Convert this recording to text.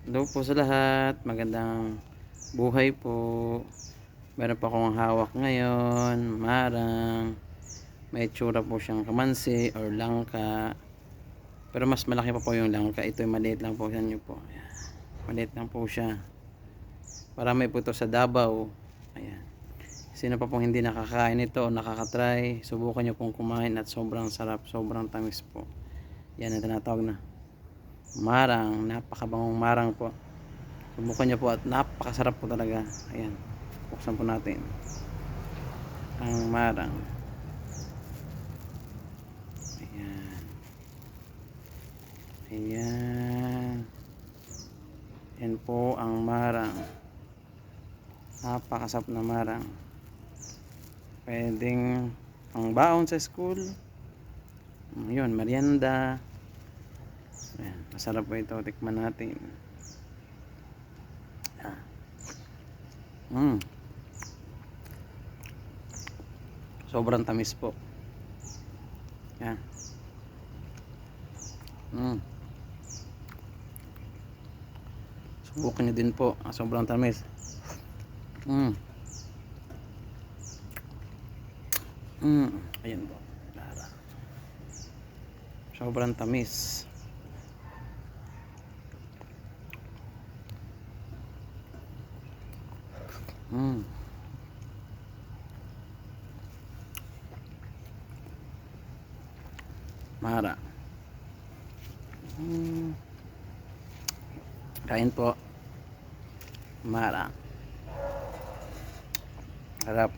Hello po sa lahat, magandang buhay po. Meron pa akong hawak ngayon, marang. May itsura po siyang kamansi or langka. Pero mas malaki pa po yung langka. Ito yung maliit lang po sa inyo po. Ayan. Maliit lang po siya. Marami po ito sa Davao. Ayan. Sino pa pong hindi nakakain ito o nakakatry, subukan nyo pong kumain at sobrang sarap, sobrang tamis po. Yan ang tinatawag na marang, napakabangong marang po. Subukan nyo po at napakasarap po talaga. Ayan, buksan po natin ang marang. Ayan, ayan, yan po ang marang. Napakasarap na marang. Pwedeng pang baon sa school. Yun, merienda. Ayan, masarap po ito, tikman natin. Sobrang tamis po. Yan. Subukan nyo din po. Sobrang tamis. Ayan po. Sobrang tamis. Mara. Kain po. Mara. Harap.